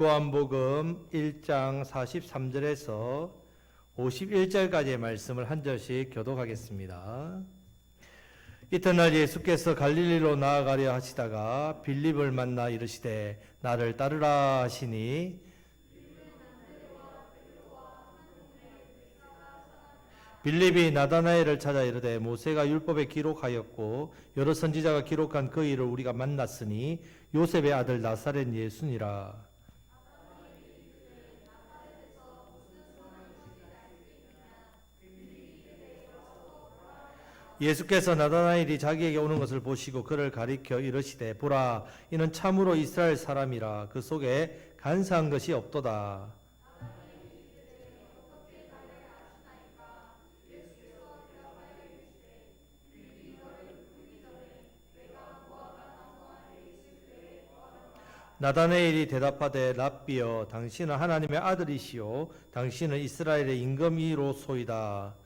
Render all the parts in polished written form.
요한복음 1장 43절에서 51절까지의 말씀을 한 절씩 교독하겠습니다. 이튿날 예수께서 갈릴리로 나아가려 하시다가 빌립을 만나 이르시되 나를 따르라 하시니 빌립이 나다나엘을 찾아 이르되 모세가 율법에 기록하였고 여러 선지자가 기록한 그 일을 우리가 만났으니 요셉의 아들 나사렛 예수니라. 예수께서 나다나엘이 자기에게 오는 것을 보시고 그를 가리켜 이르시되 보라 이는 참으로 이스라엘 사람이라 그 속에 간사한 것이 없도다. 나다나엘이 대답하되 랍비여 당신은 하나님의 아들이시요 당신은 이스라엘의 임금이로소이다.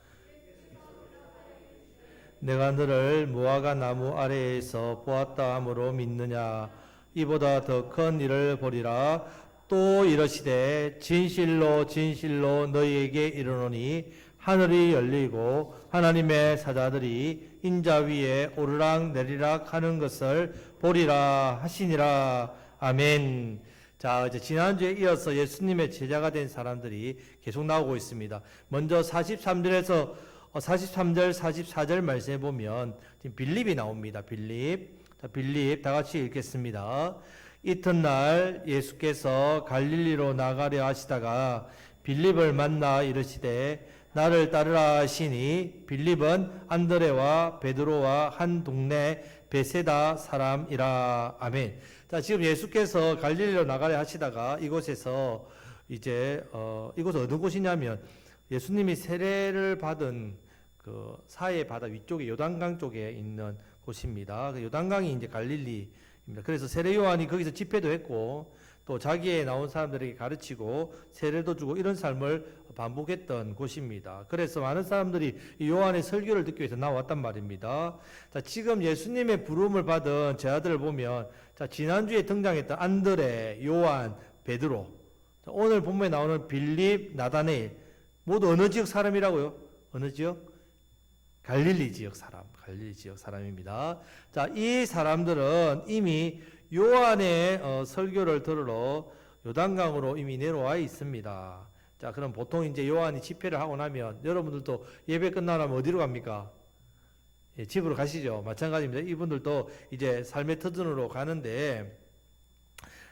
내가 너를 무화과 나무 아래에서 보았다 함으로 믿느냐. 이보다 더 큰 일을 보리라. 또 이르시되 진실로 진실로 너희에게 이르노니 하늘이 열리고 하나님의 사자들이 인자 위에 오르락 내리락 하는 것을 보리라 하시니라. 아멘. 자, 이제 지난주에 이어서 예수님의 제자가 된 사람들이 계속 나오고 있습니다. 먼저 43절, 44절 말씀해 보면 지금 빌립이 나옵니다. 빌립. 자, 빌립 다 같이 읽겠습니다. 이튿날 예수께서 갈릴리로 나가려 하시다가 빌립을 만나 이르시되 나를 따르라 하시니 빌립은 안드레와 베드로와 한 동네 베세다 사람이라. 아멘. 자, 지금 예수께서 갈릴리로 나가려 하시다가 이곳에서 이제 이곳은 어느 곳이냐면 예수님이 세례를 받은 그 사해 바다 위쪽에 요단강 쪽에 있는 곳입니다. 그 요단강이 이제 갈릴리입니다. 그래서 세례 요한이 거기서 집회도 했고 또 자기에 나온 사람들에게 가르치고 세례도 주고 이런 삶을 반복했던 곳입니다. 그래서 많은 사람들이 이 요한의 설교를 듣기 위해서 나왔단 말입니다. 자, 지금 예수님의 부름을 받은 제자들을 보면 자, 지난주에 등장했던 안드레, 요한, 베드로, 자, 오늘 본문에 나오는 빌립, 나다네일 모두 어느 지역 사람이라고요? 어느 지역? 갈릴리 지역 사람입니다. 자, 이 사람들은 이미 요한의 설교를 들으러 요단강으로 이미 내려와 있습니다. 자, 그럼 보통 이제 요한이 집회를 하고 나면 여러분들도 예배 끝나면 어디로 갑니까? 예, 집으로 가시죠. 마찬가지입니다. 이분들도 이제 삶의 터전으로 가는데,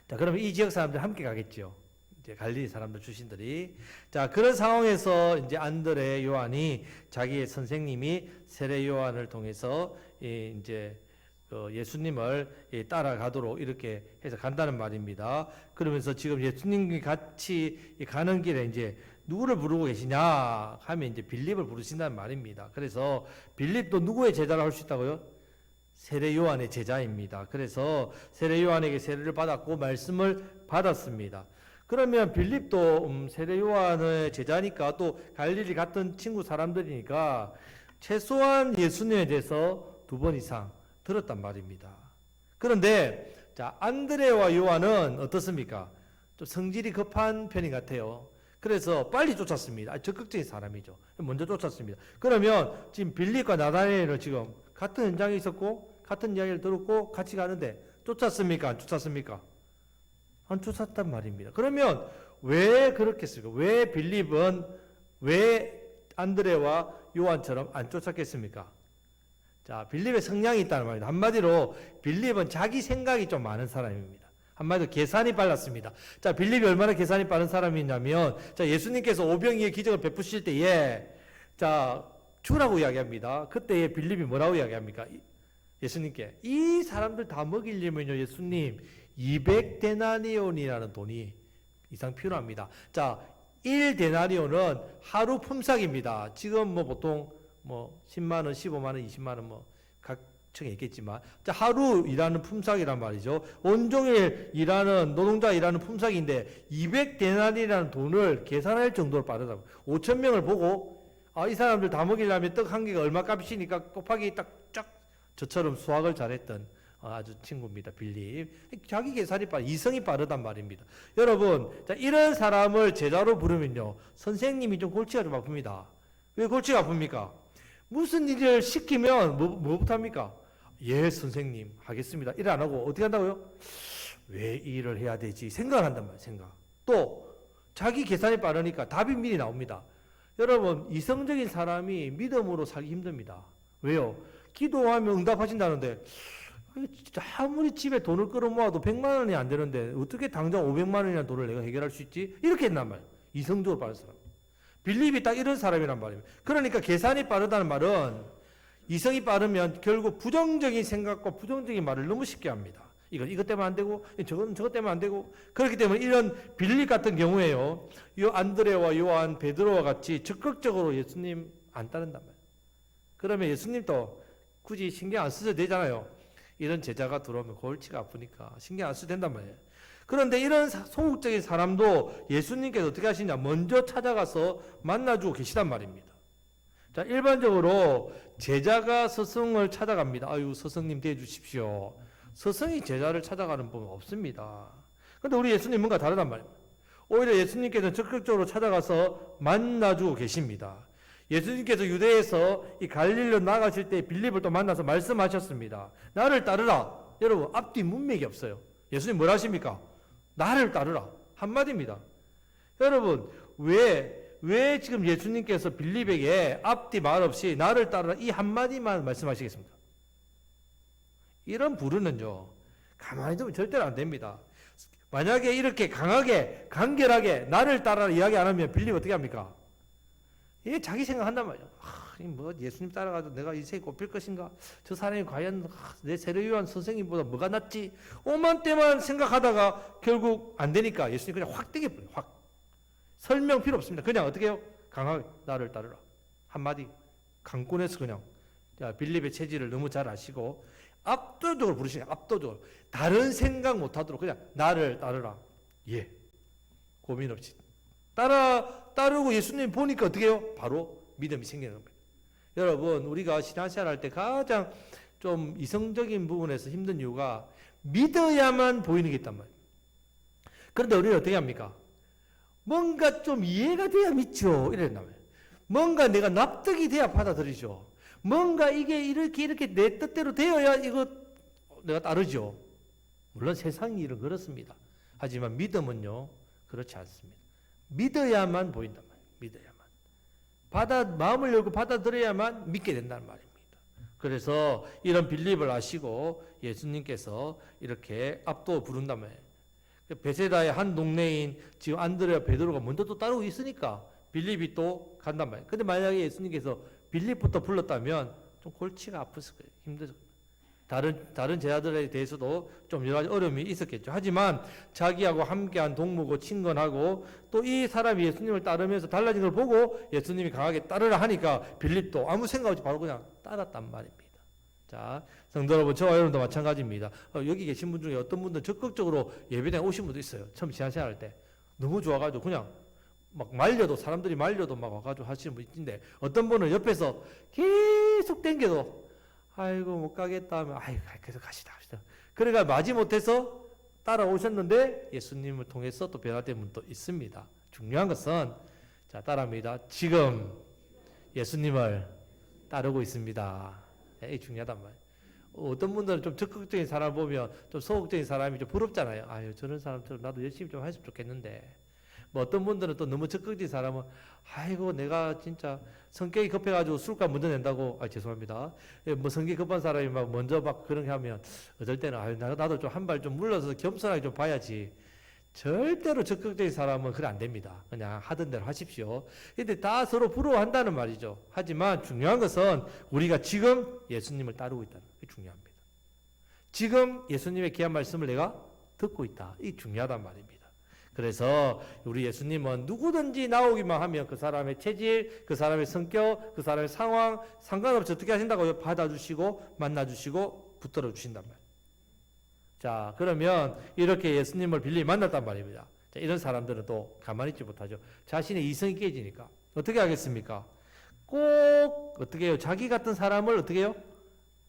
자, 그러면 이 지역 사람들 함께 가겠죠. 이제 갈릴리 사람들 출신들이. 자, 그런 상황에서 이제 안드레 요한이 자기의 선생님이 세례 요한을 통해서 이제 예수님을 따라가도록 이렇게 해서 간다는 말입니다. 그러면서 지금 예수님이 같이 가는 길에 이제 누구를 부르고 계시냐 하면 이제 빌립을 부르신다는 말입니다. 그래서 빌립도 누구의 제자를 할 수 있다고요? 세례 요한의 제자입니다. 그래서 세례 요한에게 세례를 받았고 말씀을 받았습니다. 그러면 빌립도 세례 요한의 제자니까 또 갈릴리 같은 친구 사람들이니까 최소한 예수님에 대해서 2번 이상 들었단 말입니다. 그런데 자, 안드레와 요한은 어떻습니까? 좀 성질이 급한 편인 것 같아요. 그래서 빨리 쫓았습니다. 적극적인 사람이죠. 먼저 쫓았습니다. 그러면 지금 빌립과 나다나엘은 지금 같은 현장에 있었고 같은 이야기를 들었고 같이 가는데 쫓았습니까? 안 쫓았습니까? 안 쫓았단 말입니다. 그러면 왜 그렇겠습니까? 왜 빌립은 왜 안드레와 요한처럼 안 쫓았겠습니까? 자, 빌립의 성향이 있다는 말입니다. 한마디로 빌립은 자기 생각이 좀 많은 사람입니다. 한마디로 계산이 빨랐습니다. 자, 빌립이 얼마나 계산이 빠른 사람이냐면 자, 예수님께서 오병이의 기적을 베푸실 때에 자, 주라고 이야기합니다. 그때에 빌립이 뭐라고 이야기합니까? 예수님께 이 사람들 다 먹이려면요 예수님 200데나리온이라는 돈이 이상 필요합니다. 자, 1데나리온은 하루 품삯입니다. 지금 뭐 보통 뭐 10만 원, 15만 원, 20만 원 뭐 각 층에 있겠지만 자, 하루 일하는 품삯이란 말이죠. 온종일 일하는 노동자 일하는 품삯인데 200데나리라는 돈을 계산할 정도로 빠르다고. 5천 명을 보고 이 사람들 다 먹이려면 떡 한 개가 얼마 값이니까 곱하기 딱 저처럼 수학을 잘했던 아주 친구입니다. 빌립. 자기 계산이 이성이 빠르단 말입니다. 여러분, 자, 이런 사람을 제자로 부르면요, 선생님이 좀 골치가 좀 아픕니다. 왜 골치가 아픕니까? 무슨 일을 시키면 뭐부터 합니까? 예, 선생님, 하겠습니다. 일 안 하고 어떻게 한다고요? 왜 이 일을 해야 되지? 생각을 한단 말이에요. 생각. 또 자기 계산이 빠르니까 답이 미리 나옵니다. 여러분, 이성적인 사람이 믿음으로 살기 힘듭니다. 왜요? 기도하면 응답하신다는데 진짜 아무리 집에 돈을 끌어모아도 100만 원이 안 되는데 어떻게 당장 500만 원이라는 돈을 내가 해결할 수 있지? 이렇게 했단 말이에요. 이성적으로 빠른 사람. 빌립이 딱 이런 사람이란 말이에요. 그러니까 계산이 빠르다는 말은 이성이 빠르면 결국 부정적인 생각과 부정적인 말을 너무 쉽게 합니다. 이것 때문에 안 되고, 저것 때문에 안 되고. 그렇기 때문에 이런 빌립 같은 경우에요, 요 안드레와 요한, 베드로와 같이 적극적으로 예수님 안 따른단 말이에요. 그러면 예수님도 굳이 신경 안 쓰셔도 되잖아요. 이런 제자가 들어오면 골치가 아프니까 신경 안 써도 된단 말이에요. 그런데 이런 소극적인 사람도 예수님께서 어떻게 하시냐, 먼저 찾아가서 만나주고 계시단 말입니다. 자, 일반적으로 제자가 스승을 찾아갑니다. 아유, 스승님 대해주십시오. 스승이 제자를 찾아가는 법은 없습니다. 그런데 우리 예수님 뭔가 다르단 말입니다. 오히려 예수님께서는 적극적으로 찾아가서 만나주고 계십니다. 예수님께서 유대에서 이 갈릴리로 나가실 때 빌립을 또 만나서 말씀하셨습니다. 나를 따르라. 여러분, 앞뒤 문맥이 없어요. 예수님 뭘 하십니까? 나를 따르라. 한마디입니다. 여러분, 왜 지금 예수님께서 빌립에게 앞뒤 말 없이 나를 따르라 이 한마디만 말씀하시겠습니까? 이런 부르는요, 가만히 두면 절대로 안 됩니다. 만약에 이렇게 강하게, 간결하게 나를 따라 이야기 안 하면 빌립 어떻게 합니까? 얘 자기 생각한단 말이에요. 뭐 예수님 따라가도 내가 인생이 꼽힐 것인가? 저 사람이 과연 내 세례요한 선생님보다 뭐가 낫지? 오만 때만 생각하다가 결국 안 되니까 예수님 그냥 확 땡겨버려요. 확. 설명 필요 없습니다. 그냥 어떻게 해요? 강하게 나를 따르라. 한마디. 강권해서 그냥 빌립의 체질을 너무 잘 아시고 압도적으로 부르시네요. 압도적으로. 다른 생각 못하도록 그냥 나를 따르라. 예. 고민 없이. 따르고 예수님 보니까 어떻게 해요? 바로 믿음이 생기는 겁니다. 여러분, 우리가 신앙생활 할 때 가장 좀 이성적인 부분에서 힘든 이유가 믿어야만 보이는 게 있단 말이에요. 그런데 우리는 어떻게 합니까? 뭔가 좀 이해가 돼야 믿죠. 이랬단 말이에요. 뭔가 내가 납득이 돼야 받아들이죠. 뭔가 이게 이렇게 내 뜻대로 되어야 이거 내가 따르죠. 물론 세상 일은 그렇습니다. 하지만 믿음은요, 그렇지 않습니다. 믿어야만 보인단 말이에요. 믿어야만. 마음을 열고 받아들여야만 믿게 된다는 말입니다. 그래서 이런 빌립을 아시고 예수님께서 이렇게 압도 부른단 말이에요. 베세다의 한 동네인 지금 안드레와 베드로가 먼저 또 따르고 있으니까 빌립이 또 간단 말이에요. 근데 만약에 예수님께서 빌립부터 불렀다면 좀 골치가 아팠을 거예요. 힘들었을 거예요. 다른 제자들에 대해서도 좀 여러 가지 어려움이 있었겠죠. 하지만 자기하고 함께한 동무고 친근하고 또 이 사람이 예수님을 따르면서 달라진 걸 보고 예수님이 강하게 따르라 하니까 빌립도 아무 생각 없이 바로 그냥 따랐단 말입니다. 자, 성도 여러분, 저와 여러분도 마찬가지입니다. 여기 계신 분 중에 어떤 분들은 적극적으로 예배당에 오신 분도 있어요. 처음 신앙생활 할 때. 너무 좋아가지고 그냥 막 사람들이 말려도 막 와가지고 하시는 분 있는데 어떤 분은 옆에서 계속 땡겨도 아이고 못 가겠다 하면 아이고 계속 갑시다. 그러니까 마지못해서 따라오셨는데 예수님을 통해서 또 변화된 분도 있습니다. 중요한 것은 자, 따라합니다. 지금 예수님을 따르고 있습니다. 이게 중요하단 말이에요. 어떤 분들은 좀 적극적인 사람을 보면 좀 소극적인 사람이 좀 부럽잖아요. 아유, 저런 사람처럼 나도 열심히 좀 했으면 좋겠는데. 뭐 어떤 분들은 또 너무 적극적인 사람은 아이고 내가 진짜 성격이 급해가지고 술값 먼저 낸다고 죄송합니다. 뭐 성격이 급한 사람이 막 먼저 막 그런 게 하면 어떨 때는 아유 나도 좀 한 발 좀 물러서 겸손하게 좀 봐야지. 절대로 적극적인 사람은 그래 안 됩니다. 그냥 하던 대로 하십시오. 근데 다 서로 부러워한다는 말이죠. 하지만 중요한 것은 우리가 지금 예수님을 따르고 있다는 게 중요합니다. 지금 예수님의 귀한 말씀을 내가 듣고 있다. 이게 중요하단 말입니다. 그래서 우리 예수님은 누구든지 나오기만 하면 그 사람의 체질, 그 사람의 성격, 그 사람의 상황 상관없이 어떻게 하신다고요? 받아주시고 만나주시고 붙들어 주신단 말이에요. 자, 그러면 이렇게 예수님을 빌립이 만났단 말입니다. 자, 이런 사람들은 또 가만히 있지 못하죠. 자신의 이성이 깨지니까 어떻게 하겠습니까? 꼭 어떻게 해요? 자기 같은 사람을 어떻게 해요?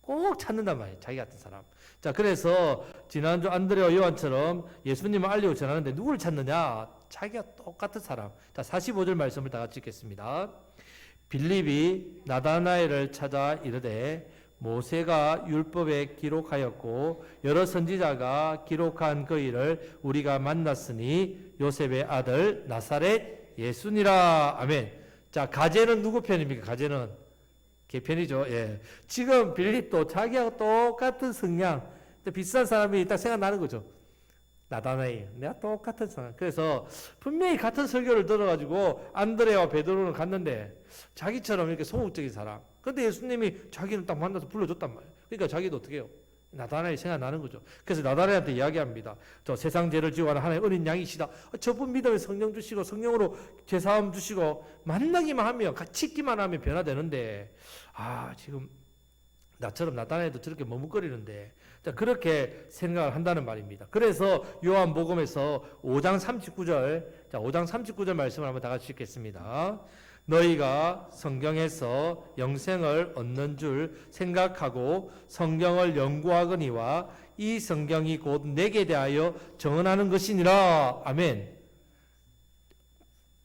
꼭 찾는단 말이에요. 자기 같은 사람. 자, 그래서 지난주 안드레와 요한처럼 예수님을 알리고 전하는데 누구를 찾느냐? 자기가 똑같은 사람. 자, 45절 말씀을 다 같이 읽겠습니다. 빌립이 나다나엘을 찾아 이르되 모세가 율법에 기록하였고 여러 선지자가 기록한 그 일을 우리가 만났으니 요셉의 아들 나사렛 예수니라. 아멘. 자, 가제는 누구 편입니까? 가제는 개편이죠. 예. 지금 빌립도 자기하고 똑같은 성향, 비슷한 사람이 딱 생각나는 거죠. 나다나엘, 내가 똑같은 사람. 그래서 분명히 같은 설교를 들어가지고 안드레와 베드로는 갔는데 자기처럼 이렇게 소극적인 사람. 근데 예수님이 자기는 딱 만나서 불러줬단 말이에요. 그러니까 자기도 어떻게 해요? 나다나엘이 생각나는 거죠. 그래서 나다나엘한테 이야기합니다. 저 세상 죄를 지고 가는 하나님의 어린 양이시다. 저분 믿으면 성령 주시고 성령으로 제사함 주시고 만나기만 하면 같이 있기만 하면 변화되는데 지금 나처럼 나다나엘도 저렇게 머뭇거리는데 자, 그렇게 생각을 한다는 말입니다. 그래서 요한복음에서 5장 39절, 자, 5장 39절 말씀을 한번 다 같이 읽겠습니다. 너희가 성경에서 영생을 얻는 줄 생각하고 성경을 연구하거니와 이 성경이 곧 내게 대하여 정언하는 것이니라. 아멘.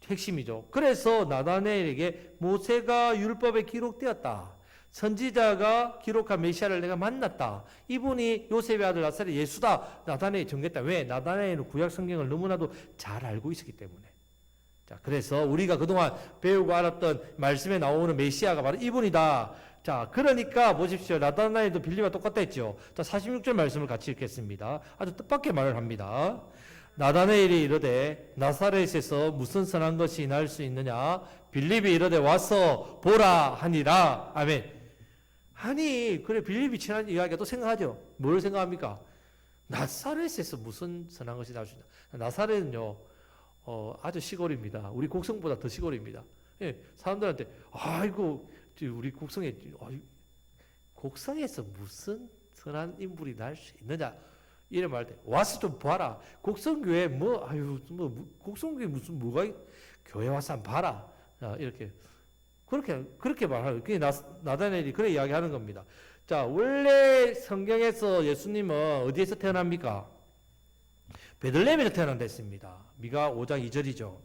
핵심이죠. 그래서 나다나엘에게 모세가 율법에 기록되었다. 선지자가 기록한 메시아를 내가 만났다. 이분이 요셉의 아들 나사렛 예수다. 나다나엘이 정했다. 왜? 나다나엘은 구약 성경을 너무나도 잘 알고 있었기 때문에. 자, 그래서 우리가 그동안 배우고 알았던 말씀에 나오는 메시아가 바로 이분이다. 자, 그러니까 보십시오. 나다나엘도 빌립과 똑같다 했죠. 자, 46절 말씀을 같이 읽겠습니다. 아주 뜻밖의 말을 합니다. 나다나엘이 이르되 나사렛에서 무슨 선한 것이 날 수 있느냐? 빌립이 이르되 와서 보라 하니라. 아멘. 아니, 그래, 빌립이 친한 이야기가 또 생각하죠. 뭘 생각합니까? 나사렛에서 무슨 선한 것이 날 수 있느냐? 나사렛은요, 아주 시골입니다. 우리 곡성보다 더 시골입니다. 예, 사람들한테, 아이고, 우리 곡성에, 곡성에서 무슨 선한 인물이 날 수 있느냐? 이래 말할 때, 와서 좀 봐라. 곡성교회 곡성교회 무슨 뭐가, 교회 와서 한번 봐라. 자, 이렇게. 그렇게 말하요. 그게 나다나엘이 그래 이야기하는 겁니다. 자, 원래 성경에서 예수님은 어디에서 태어납니까? 베들레헴에서 태어난다 했습니다. 미가 5장 2절이죠.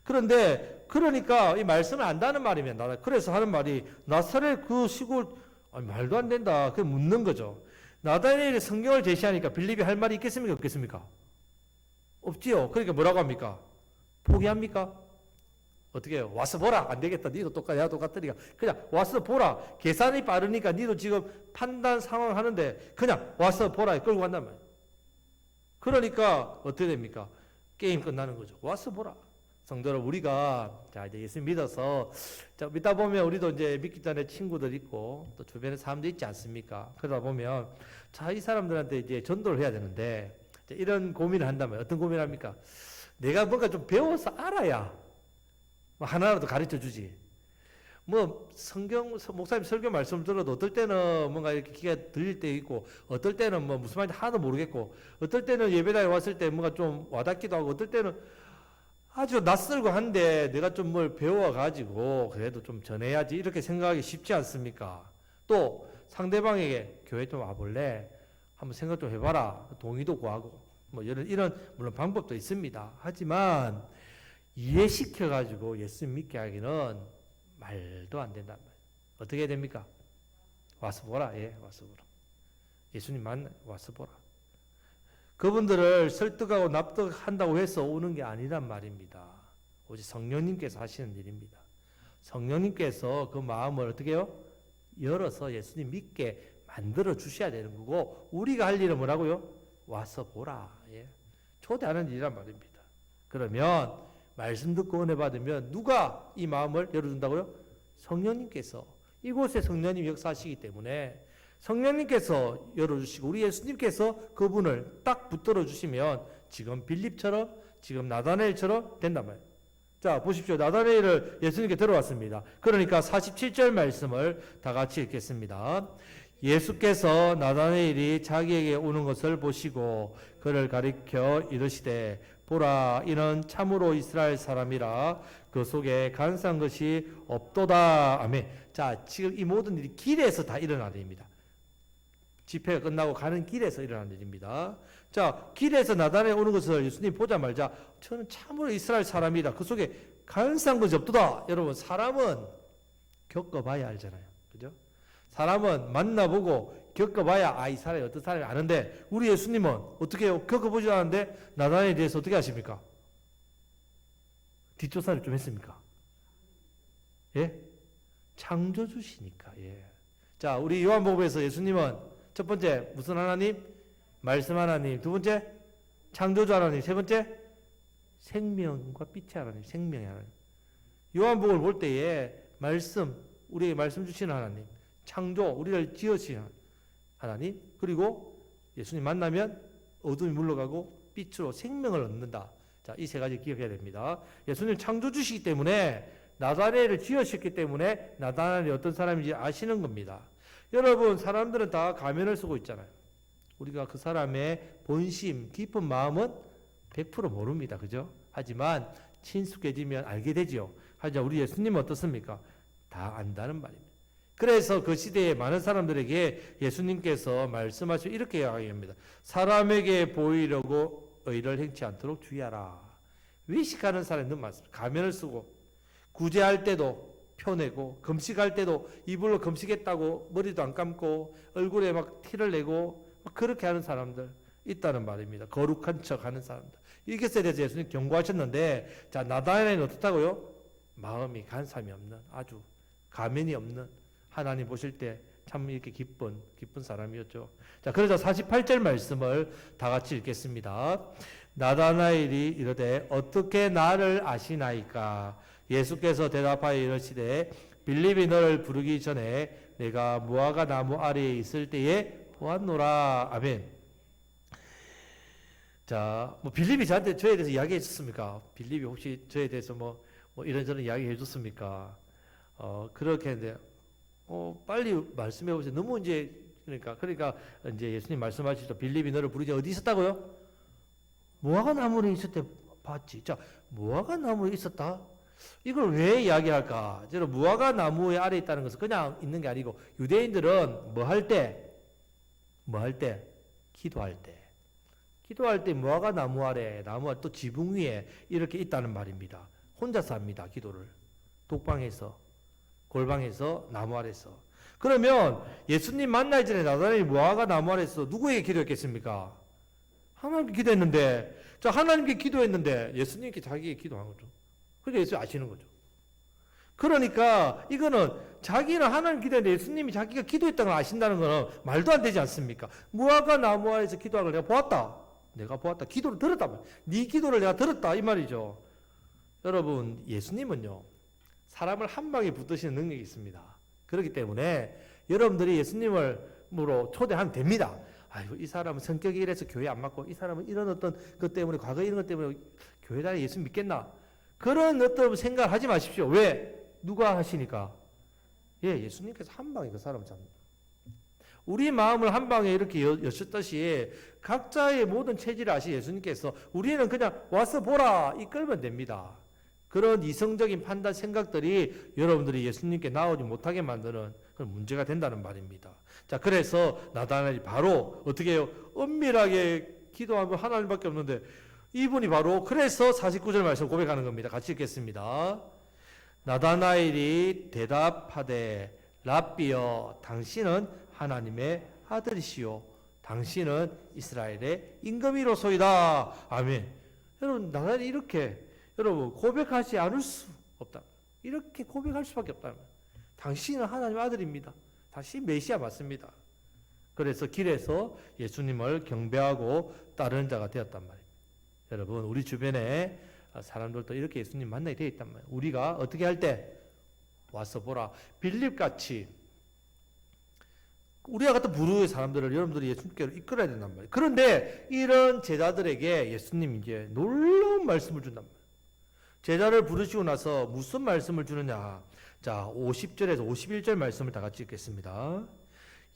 그런데 그러니까 이 말씀을 안다는 말이면 그래서 하는 말이 나사렛 그 시골 말도 안 된다. 그 묻는 거죠. 나다나엘이 성경을 제시하니까 빌립이 할 말이 있겠습니까? 없겠습니까? 없지요. 그러니까 뭐라고 합니까? 포기합니까? 어떻게 해요? 와서 보라. 안 되겠다. 니도 똑같아. 나도 똑같으니까. 그냥 와서 보라. 계산이 빠르니까 니도 지금 판단 상황 하는데 그냥 와서 보라. 끌고 간단 말이에요. 그러니까 어떻게 됩니까? 게임 끝나는 거죠. 와서 보라. 성도들, 우리가 자 이제 예수 믿어서 자 믿다 보면 우리도 이제 믿기 전에 친구들 있고 또 주변에 사람도 있지 않습니까? 그러다 보면 자 이 사람들한테 이제 전도를 해야 되는데 이런 고민을 한다면 어떤 고민을 합니까? 내가 뭔가 좀 배워서 알아야 하나라도 가르쳐 주지. 목사님 설교 말씀 들어도 어떨 때는 뭔가 이렇게 귀가 들릴 때 있고, 어떨 때는 무슨 말인지 하나도 모르겠고, 어떨 때는 예배당에 왔을 때 뭔가 좀 와닿기도 하고, 어떨 때는 아주 낯설고 한데 내가 좀 뭘 배워가지고 그래도 좀 전해야지 이렇게 생각하기 쉽지 않습니까? 또 상대방에게 교회 좀 와볼래? 한번 생각 좀 해봐라. 동의도 구하고, 이런 물론 방법도 있습니다. 하지만 이해시켜가지고 예수 믿게 하기는 말도 안 된단 말이에요. 어떻게 해야 됩니까? 와서 보라. 예, 와서 보라. 예수님 와서 보라. 그분들을 설득하고 납득한다고 해서 오는 게 아니란 말입니다. 오직 성령님께서 하시는 일입니다. 성령님께서 그 마음을 어떻게 해요? 열어서 예수님 믿게 만들어 주셔야 되는 거고, 우리가 할 일은 뭐라고요? 와서 보라. 예. 초대하는 일이란 말입니다. 그러면 말씀 듣고 은혜 받으면 누가 이 마음을 열어준다고요? 성령님께서. 이곳에 성령님 역사하시기 때문에 성령님께서 열어주시고 우리 예수님께서 그분을 딱 붙들어 주시면 지금 빌립처럼 지금 나다나엘처럼 된단 말이에요. 자, 보십시오. 나다나엘을 예수님께 들어왔습니다. 그러니까 47절 말씀을 다 같이 읽겠습니다. 예수께서 나다나엘이 자기에게 오는 것을 보시고 그를 가리켜 이르시되 보라, 이는 참으로 이스라엘 사람이라 그 속에 간사한 것이 없도다. 아멘. 자, 지금 이 모든 일이 길에서 다 일어나야 됩니다. 집회가 끝나고 가는 길에서 일어난 일입니다. 자, 길에서 나단에 오는 것을 예수님 보자마자 저는 참으로 이스라엘 사람이다. 그 속에 간사한 것이 없도다. 여러분, 사람은 겪어봐야 알잖아요. 그죠? 사람은 만나보고 겪어봐야 이 사람이 어떤 사람이 아는데, 우리 예수님은 어떻게 해요? 겪어보지 않았는데 나단에 대해서 어떻게 하십니까? 뒷조사를 좀 했습니까? 예? 창조주시니까. 예. 자, 우리 요한복음에서 예수님은 첫 번째 무슨 하나님? 말씀 하나님. 두 번째 창조주 하나님. 세 번째 생명과 빛의 하나님, 생명의 하나님. 요한복음을 볼 때에 말씀, 우리에게 말씀 주시는 하나님, 창조, 우리를 지으신 하나님, 그리고 예수님 만나면 어둠이 물러가고 빛으로 생명을 얻는다. 자, 이 세 가지 기억해야 됩니다. 예수님 창조주시기 때문에 나다나엘을 지으셨기 때문에 나다나엘이 어떤 사람인지 아시는 겁니다. 여러분, 사람들은 다 가면을 쓰고 있잖아요. 우리가 그 사람의 본심, 깊은 마음은 100% 모릅니다. 그죠? 하지만 친숙해지면 알게 되죠. 하지만 우리 예수님은 어떻습니까? 다 안다는 말입니다. 그래서 그 시대에 많은 사람들에게 예수님께서 말씀하시고 이렇게 이야기합니다. 사람에게 보이려고 의를 행치 않도록 주의하라. 외식하는 사람이 너무 많습니다. 가면을 쓰고 구제할 때도 펴내고 금식할 때도 이불로 금식했다고 머리도 안 감고 얼굴에 막 티를 내고 막 그렇게 하는 사람들 있다는 말입니다. 거룩한 척 하는 사람들. 이것에 대해서 예수님 경고하셨는데, 자, 나다나엘은 어떻다고요? 마음이 간삼이 없는, 아주 가면이 없는, 하나님 보실 때 참 이렇게 기쁜 사람이었죠. 자, 그러자 48절 말씀을 다 같이 읽겠습니다. 나다나엘이 이르되 어떻게 나를 아시나이까? 예수께서 대답하여 이르시되 빌립이 너를 부르기 전에 내가 무화과 나무 아래에 있을 때에 보았노라. 아멘. 자, 뭐 빌립이 저에 대해서 이야기해 줬습니까? 빌립이 혹시 저에 대해서 뭐 이런저런 이야기해 줬습니까? 그렇게 했는데 빨리 말씀해 보세요. 너무 이제 그러니까 이제 예수님 말씀하시죠. 빌립이 너를 부르지 어디 있었다고요? 무화과 나무에 있을 때 봤지. 자, 무화과 나무에 있었다. 이걸 왜 이야기할까? 저는 무화과 나무의 아래에 있다는 것은 그냥 있는 게 아니고 유대인들은 뭐 할 때? 기도할 때 무화과 나무 아래, 나무와 또 지붕 위에 이렇게 있다는 말입니다. 혼자서 합니다. 기도를. 독방에서, 골방에서, 나무 아래서. 그러면 예수님 만나기 전에 나다나엘이 무화과 나무 아래서 누구에게 기도했겠습니까? 하나님께 기도했는데, 자, 하나님께 기도했는데 예수님께 자기에게 기도한 거죠. 그러니까 예수 아시는 거죠. 그러니까 이거는 자기는 하나님 기도했는데 예수님이 자기가 기도했다는 걸 아신다는 거는 말도 안 되지 않습니까? 무화과 나무 아래에서 기도하는 걸 내가 보았다. 기도를 들었다. 네 기도를 내가 들었다. 이 말이죠. 여러분, 예수님은요, 사람을 한 방에 붙드시는 능력이 있습니다. 그렇기 때문에 여러분들이 예수님으로 초대하면 됩니다. 아이고, 이 사람은 성격이 이래서 교회 안 맞고, 이 사람은 이런 어떤 것 때문에, 과거 이런 것 때문에 교회 다니 예수 믿겠나? 그런 어떤 생각을 하지 마십시오. 왜? 누가 하시니까? 예수님께서 한 방에 그 사람을 잡는다. 우리 마음을 한 방에 이렇게 여셨듯이 각자의 모든 체질을 아시 예수님께서 우리는 그냥 와서 보라 이끌면 됩니다. 그런 이성적인 판단 생각들이 여러분들이 예수님께 나오지 못하게 만드는 그런 문제가 된다는 말입니다. 자, 그래서 나다나엘이 바로 어떻게 해요? 은밀하게 기도하면 하나님밖에 없는데 이분이 바로 그래서 49절 말씀 고백하는 겁니다. 같이 읽겠습니다. 나다나엘이 대답하되 랍비여 당신은 하나님의 아들이시요 당신은 이스라엘의 임금이로소이다. 아멘. 여러분, 나다나엘이 이렇게 여러분 고백하지 않을 수 없다. 이렇게 고백할 수밖에 없다. 당신은 하나님의 아들입니다. 당신 메시아 맞습니다. 그래서 길에서 예수님을 경배하고 따르는 자가 되었단 말입니다. 여러분, 우리 주변에 사람들도 이렇게 예수님 만나게 되어 있단 말이에요. 우리가 어떻게 할 때? 와서 보라. 빌립같이 우리와 같은 부류의 사람들을 여러분들이 예수님께로 이끌어야 된단 말이에요. 그런데 이런 제자들에게 예수님이 이제 놀라운 말씀을 준단 말이에요. 제자를 부르시고 나서 무슨 말씀을 주느냐. 자, 50절에서 51절 말씀을 다 같이 읽겠습니다.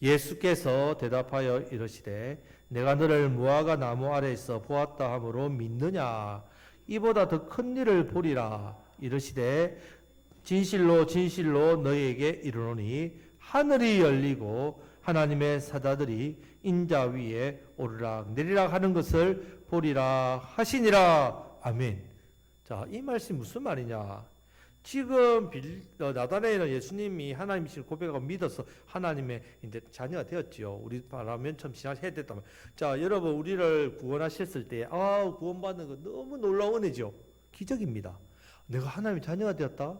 예수께서 대답하여 이르시되 내가 너를 무화과 나무 아래에서 보았다 하므로 믿느냐. 이보다 더 큰 일을 보리라. 이르시되 진실로 진실로 너희에게 이르노니 하늘이 열리고 하나님의 사자들이 인자 위에 오르락 내리락 하는 것을 보리라 하시니라. 아멘. 자, 이 말씀이 무슨 말이냐? 지금 나다나엘은 예수님이 하나님이신 고백하고 믿어서 하나님의 이제 자녀가 되었지요. 우리 바라면 참 신앙해야 됐단 말이에요. 자, 여러분 우리를 구원하셨을 때 구원받는 거 너무 놀라운 은혜죠. 기적입니다. 내가 하나님의 자녀가 되었다?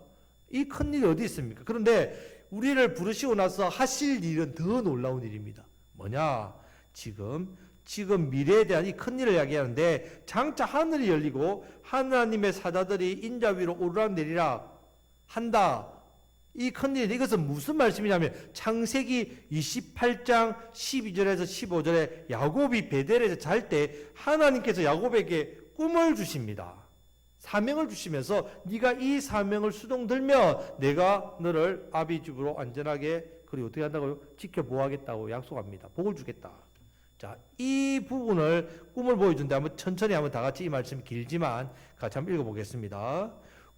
이 큰 일이 어디 있습니까? 그런데 우리를 부르시고 나서 하실 일은 더 놀라운 일입니다. 뭐냐? 지금 미래에 대한 이 큰 일을 이야기하는데 장차 하늘이 열리고 하나님의 사자들이 인자 위로 오르락 내리락 한다. 이 큰 일, 이것은 무슨 말씀이냐면 창세기 28장 12절에서 15절에 야곱이 베델에서 잘 때 하나님께서 야곱에게 꿈을 주십니다. 사명을 주시면서 네가 이 사명을 수동들면 내가 너를 아비 집으로 안전하게 그리고 어떻게 한다고요? 지켜보호하겠다고 약속합니다. 복을 주겠다. 자, 이 부분을 꿈을 보여준다. 한번 천천히 한번 다 같이 이 말씀 길지만 같이 한번 읽어보겠습니다.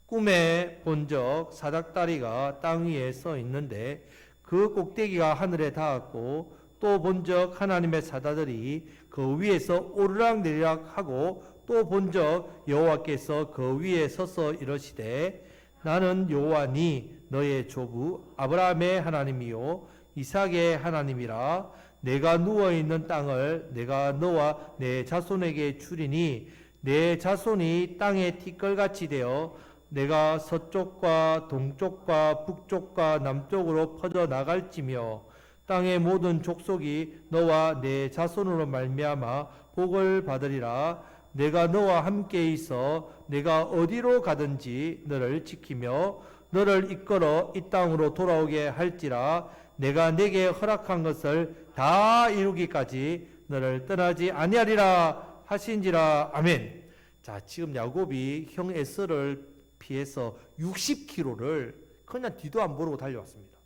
꿈에 본적 사닥다리가 땅 위에 서 있는데 그 꼭대기가 하늘에 닿았고 또 본적 하나님의 사자들이 그 위에서 오르락내리락 하고 또 본적 여호와께서 그 위에 서서 이러시되 나는 여호와니 너의 조부 아브라함의 하나님이요 이삭의 하나님이라. 내가 누워있는 땅을 내가 너와 내 자손에게 주리니 내 자손이 땅의 티끌같이 되어 내가 서쪽과 동쪽과 북쪽과 남쪽으로 퍼져 나갈지며 땅의 모든 족속이 너와 내 자손으로 말미암아 복을 받으리라. 내가 너와 함께 있어 내가 어디로 가든지 너를 지키며 너를 이끌어 이 땅으로 돌아오게 할지라. 내가 내게 허락한 것을 다 이루기까지 너를 떠나지 아니하리라 하신지라. 아멘. 자, 지금 야곱이 형 에서를 피해서 60km를 그냥 뒤도 안 보고 달려왔습니다.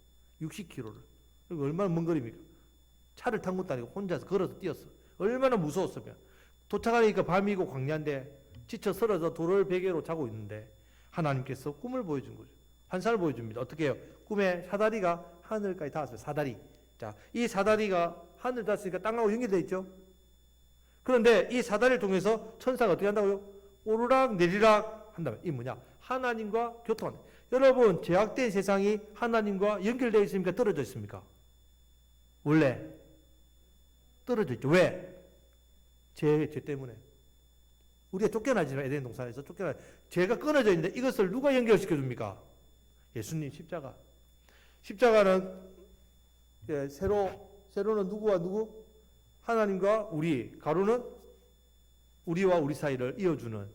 60km를. 얼마나 먼 거리입니까? 차를 탄 것도 아니고 혼자서 걸어서 뛰었어. 얼마나 무서웠으면. 도착하니까 밤이고 광야인데 지쳐 쓰러져 돌을 베개로 자고 있는데 하나님께서 꿈을 보여준 거죠. 환상을 보여줍니다. 어떻게 해요? 꿈에 사다리가 하늘까지 닿았어요. 사다리. 자, 이 사다리가 하늘 닿았으니까 땅하고 연결되어 있죠. 그런데 이 사다리를 통해서 천사가 어떻게 한다고요? 오르락 내리락 한다면 이 뭐냐? 하나님과 교통하는. 여러분, 죄악된 세상이 하나님과 연결되어 있습니까? 떨어져 있습니까? 원래 떨어져 있죠. 왜? 죄 때문에. 우리가 쫓겨나지만 에덴 동산에서 죄가 끊어져 있는데 이것을 누가 연결시켜 줍니까? 예수님 십자가. 십자가는 세로는 누구와 누구? 하나님과 우리. 가로는 우리와 우리 사이를 이어주는.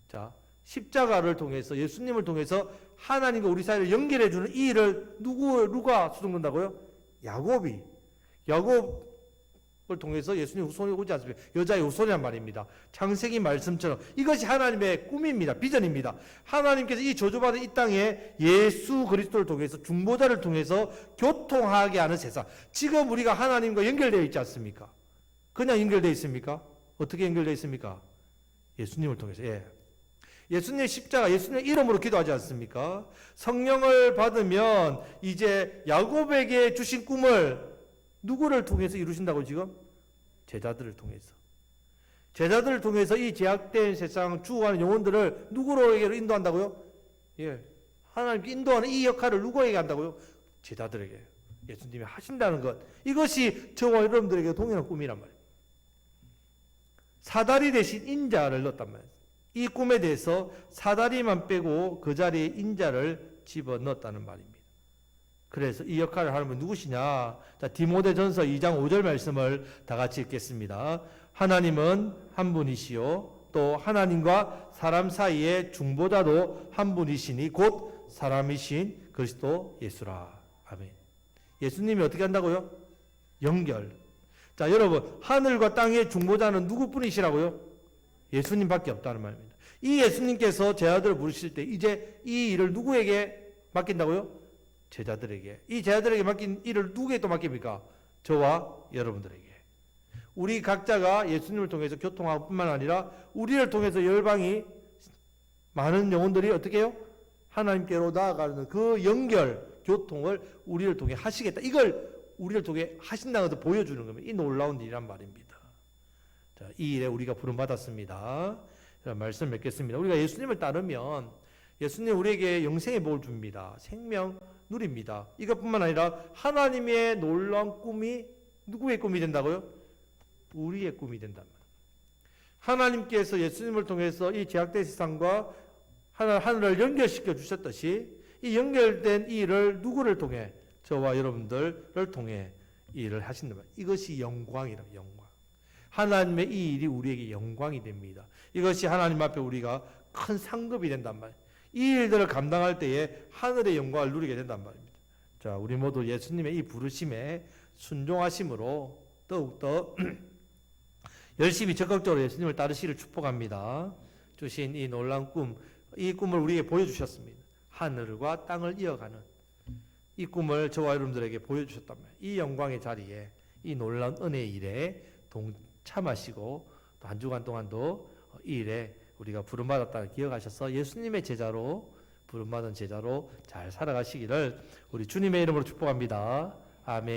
자, 십자가를 통해서 예수님을 통해서 하나님과 우리 사이를 연결해주는 이 일을 누가 수동된다고요? 야곱을 통해서 예수님 후손이 오지 않습니까? 여자의 후손이란 말입니다. 창세기 말씀처럼 이것이 하나님의 꿈입니다. 비전입니다. 하나님께서 이 저주받은 이 땅에 예수 그리스도를 통해서 중보자를 통해서 교통하게 하는 세상. 지금 우리가 하나님과 연결되어 있지 않습니까? 그냥 연결되어 있습니까? 어떻게 연결되어 있습니까? 예수님을 통해서. 예수님의 십자가, 예수님의 이름으로 기도하지 않습니까? 성령을 받으면 이제 야곱에게 주신 꿈을 누구를 통해서 이루신다고 지금? 제자들을 통해서. 제자들을 통해서 이 제약된 세상 죽어가는 영혼들을 누구로에게로 인도한다고요? 하나님께 인도하는 이 역할을 누구에게 한다고요? 제자들에게. 예수님이 하신다는 것. 이것이 저와 여러분들에게 동일한 꿈이란 말이에요. 사다리 대신 인자를 넣었단 말이에요. 이 꿈에 대해서 사다리만 빼고 그 자리에 인자를 집어넣었다는 말입니다. 그래서 이 역할을 하는 분 누구시냐? 자, 디모데전서 2장 5절 말씀을 다 같이 읽겠습니다. 하나님은 한 분이시요 또 하나님과 사람 사이의 중보자도 한 분이시니 곧 사람이신 그리스도 예수라. 아멘. 예수님이 어떻게 한다고요? 연결. 자, 여러분, 하늘과 땅의 중보자는 누구뿐이시라고요? 예수님밖에 없다는 말입니다. 이 예수님께서 제 아들을 부르실 때 이제 이 일을 누구에게 맡긴다고요? 제자들에게. 이 제자들에게 맡긴 일을 누구에게 또 맡깁니까? 저와 여러분들에게. 우리 각자가 예수님을 통해서 교통하고 뿐만 아니라 우리를 통해서 열방이 많은 영혼들이 어떻게 해요? 하나님께로 나아가는 그 연결, 교통을 우리를 통해 하시겠다. 이걸 우리를 통해 하신다는 것을 보여주는 겁니다. 이 놀라운 일이란 말입니다. 자, 이 일에 우리가 부름받았습니다. 자, 말씀 맺겠습니다. 우리가 예수님을 따르면 예수님 우리에게 영생의 복을 줍니다. 생명 누립니다. 이것뿐만 아니라 하나님의 놀라운 꿈이 누구의 꿈이 된다고요? 우리의 꿈이 된단 말이에요. 하나님께서 예수님을 통해서 이 제약된 세상과 하늘을 연결시켜 주셨듯이 이 연결된 이 일을 누구를 통해? 저와 여러분들을 통해 이 일을 하신단 말이에요. 이것이 영광이라고, 영광. 하나님의 이 일이 우리에게 영광이 됩니다. 이것이 하나님 앞에 우리가 큰 상급이 된단 말이에요. 이 일들을 감당할 때에 하늘의 영광을 누리게 된단 말입니다. 자, 우리 모두 예수님의 이 부르심에 순종하심으로 더욱더 열심히 적극적으로 예수님을 따르시기를 축복합니다. 주신 이 놀라운 꿈, 이 꿈을 우리에게 보여주셨습니다. 하늘과 땅을 이어가는 이 꿈을 저와 여러분들에게 보여주셨단 말이에요. 이 영광의 자리에 이 놀라운 은혜의 일에 동참하시고 또 한 주간 동안도 이 일에 우리가 부름받았다는 기억하셔서 예수님의 제자로 부름받은 제자로 잘 살아가시기를 우리 주님의 이름으로 축복합니다. 아멘.